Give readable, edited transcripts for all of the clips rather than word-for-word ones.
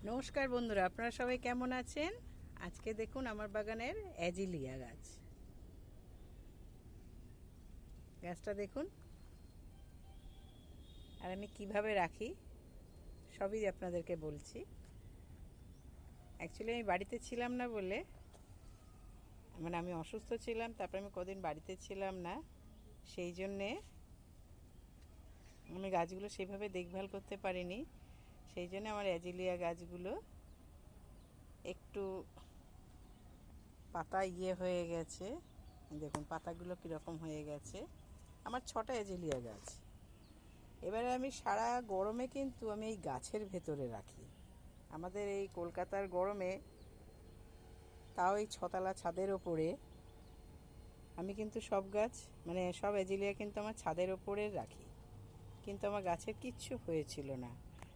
নমস্কার বন্ধুরা, আপনারা সবাই কেমন আছেন? আজকে দেখুন আমার বাগানের অ্যাজিলিয়া গাছটা দেখুন। আর আমি কিভাবে রাখি সবই আপনাদেরকে বলছি। অ্যাকচুয়ালি আমি বাড়িতে ছিলাম না বলে, মানে আমি অসুস্থ ছিলাম, তারপরে আমি কদিন বাড়িতে ছিলাম না, সেই জন্যে আমি গাছগুলো সেইভাবে দেখভাল করতে পারিনি। সেই জন্য আমার অ্যাজিলিয়া গাছগুলো একটু পাতা হয়ে গেছে। দেখুন পাতাগুলো কীরকম হয়ে গেছে। আমার 6টা অ্যাজিলিয়া গাছ। এবারে আমি সারা গরমে কিন্তু আমি এই গাছের ভেতরে রাখি। আমাদের এই কলকাতার গরমে, তাও এই 6তলা ছাদের ওপরে আমি কিন্তু সব গাছ, মানে সব অ্যাজিলিয়া কিন্তু আমার ছাদের ওপরে রাখি, কিন্তু আমার গাছের কিচ্ছু হয়েছিল না।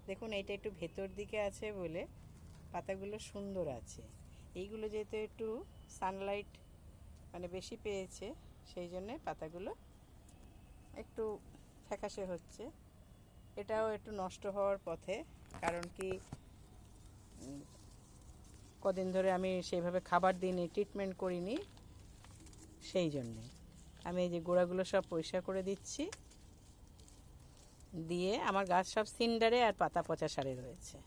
দেখুন এইটা একটু ভেতর দিকে আছে বলে পাতাগুলো সুন্দর আছে। এইগুলো যেহেতু একটু সানলাইট মানে বেশি পেয়েছে, সেই জন্যে পাতাগুলো একটু ফ্যাকাশে হচ্ছে। এটাও একটু নষ্ট হওয়ার পথে, কারণ কি কদিন ধরে আমি সেইভাবে খাবার দিইনি, ট্রিটমেন্ট করিনি, সেই জন্যে আমি এই যে গোড়াগুলো সব পরিষ্কার করে দিচ্ছি। দিয়ে আমার গাছ সব সিন্ডারে আর পাতা পচা সারে রয়েছে।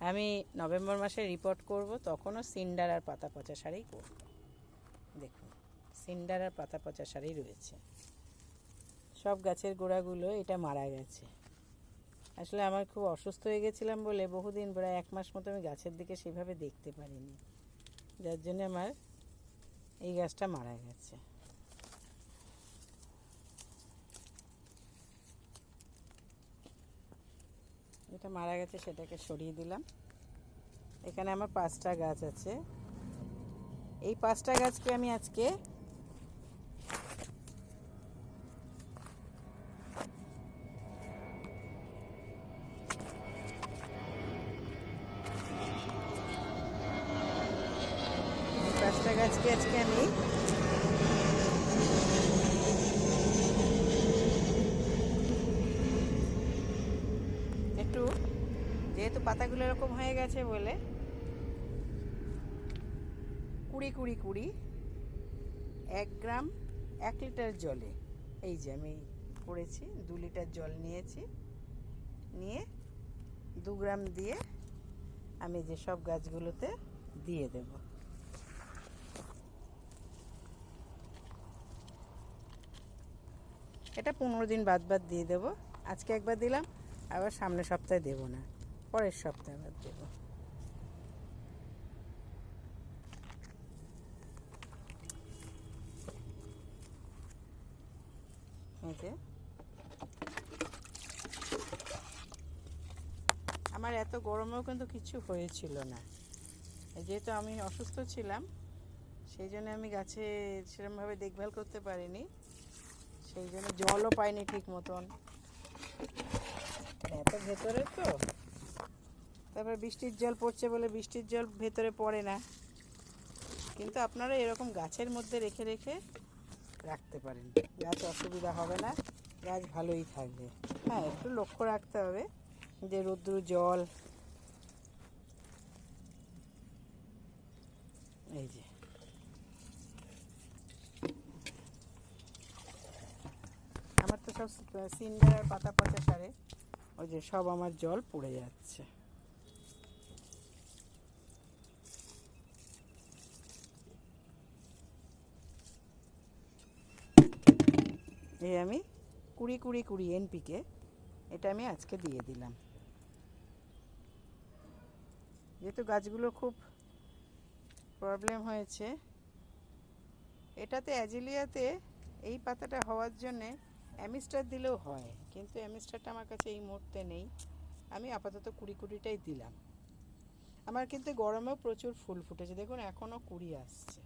আমি নভেম্বর মাসে রিপোর্ট করব, তখনও সিন্ডার আর পাতা পচা সারেই করব। দেখুন সিন্ডার আর পাতা পচা সারেই রয়েছে। সব গাছের গোড়াগুলো এটা মারা গেছে। আসলে আমার খুব অসুস্থ হয়ে গেছিলাম বলে বহুদিন, প্রায় 1 মাস মতো আমি গাছের দিকে সেভাবে দেখতে পারিনি, যার জন্য আমার এই গাছটা মারা গেছে। এটা মারা গেছে, সেটাকে সরিয়ে দিলাম। এখানে আমার 5টা গাছ আছে। এই 5টা গাছকে আমি আজকে আমি একটু, যেহেতু পাতাগুলো এরকম হয়ে গেছে বলে 20 1 গ্রাম 1 লিটার জলে, এই যে আমি করেছি 2 লিটার জল নিয়েছি, নিয়ে 2 গ্রাম দিয়ে আমি যে সব গাছগুলোতে দিয়ে দেব। এটা 15 দিন বাদ দিয়ে দেব। আজকে একবার দিলাম, আবার সামনের সপ্তাহে দেব না, পরের সপ্তাহে আবার দেব। আমার এত গরমেও কিন্তু কিছু হয়েছিল না, যেহেতু আমি অসুস্থ ছিলাম, সেই জন্য আমি গাছে সেরকমভাবে দেখভাল করতে পারিনি, সেই জন্য জলও পাইনি ঠিক মতন। এত ভেতরে তো, তারপরে বৃষ্টির জল পড়ছে বলে বৃষ্টির জল ভেতরে পড়ে না, কিন্তু আপনারা এরকম গাছের মধ্যে রেখে রাখতে পারেন, গাছ অসুবিধা হবে না, গাছ ভালোই থাকবে। হ্যাঁ, একটু লক্ষ্য রাখতে হবে যে রৌদ্র জল, এই যে আমার তো সব সিন্ডার আর পাতা পচা সারে, ওই যে সব আমার জল পড়ে যাচ্ছে। এই আমি 20 এনপিকে এটা আমি আজকে দিয়ে দিলাম। যেহেতু গাছগুলো খুব প্রবলেম হয়েছে, এটাতে অ্যাজিলিয়াতে এই পাতাটা হওয়ার জন্যে অ্যামিস্টার দিলেও হয়, কিন্তু অ্যামিস্টারটা আমার কাছে এই মুহূর্তে নেই। আমি আপাতত 20টাই দিলাম। আমার কিন্তু গরমেও প্রচুর ফুল ফুটেছে, দেখুন এখনও কুড়ি আসছে,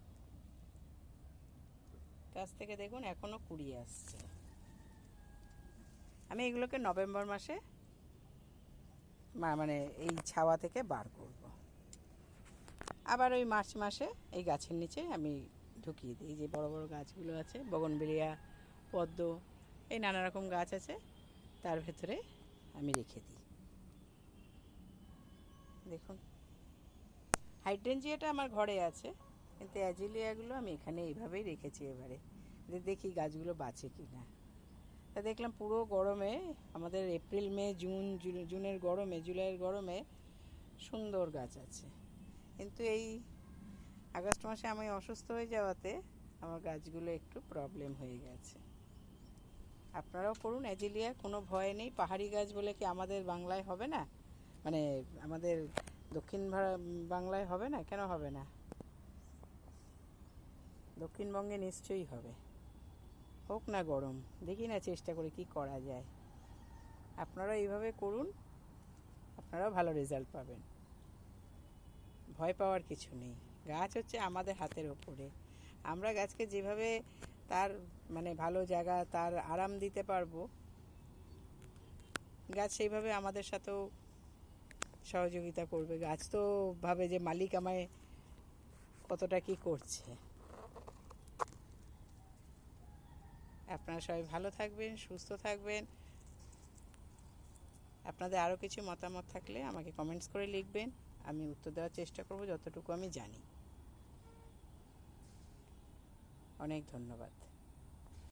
গাছ থেকে দেখুন এখনও কুড়ি আসছে। আমি এগুলোকে নভেম্বর মাসে মানে এই ছাওয়া থেকে বার করব। আবার ওই মার্চ মাসে এই গাছের নিচে আমি ঢুকিয়ে দিই। এই যে বড় বড় গাছগুলো আছে, বগনবেলিয়া, পদ্ম, এই নানা রকম গাছ আছে, তার ভেতরে আমি রেখে দিই। দেখুন হাইড্রেঞ্জিয়াটা আমার ঘরে আছে, কিন্তু অ্যাজিলিয়াগুলো আমি এখানে এইভাবেই রেখেছি। এবারে দেখি গাছগুলো বাঁচে কি না। তা দেখলাম পুরো গরমে, আমাদের এপ্রিল মে জুন, জুনের গরমে, জুলাইয়ের গরমে সুন্দর গাছ আছে, কিন্তু এই আগস্ট মাসে আমি অসুস্থ হয়ে যাওয়াতে আমার গাছগুলো একটু প্রবলেম হয়ে গেছে। আপনারাও করুন অ্যাজিলিয়া, কোনো ভয় নেই। পাহাড়ি গাছ বলে কি আমাদের বাংলায় হবে না, মানে আমাদের দক্ষিণ বাংলায় হবে না? কেন হবে না? দক্ষিণবঙ্গে নিশ্চয়ই হবে। হোক না গরম, দেখি না চেষ্টা করে কি করা যায়। আপনারা এইভাবে করুন, আপনারাও ভালো রেজাল্ট পাবেন। ভয় পাওয়ার কিছু নেই। গাছ হচ্ছে আমাদের হাতের ওপরে। আমরা গাছকে যেভাবে তার মানে ভালো জায়গা, তার আরাম দিতে পারবো, গাছ সেইভাবে আমাদের সাথেও সহযোগিতা করবে। গাছ তো ভাবে যে মালিক আমায় কতটা কি করছে। আপনারা সবাই ভালো থাকবেন, সুস্থ থাকবেন। আপনাদের আরও কিছু মতামত থাকলে আমাকে কমেন্টস করে লিখবেন, আমি উত্তর দেওয়ার চেষ্টা করব যতটুকু আমি জানি। অনেক ধন্যবাদ।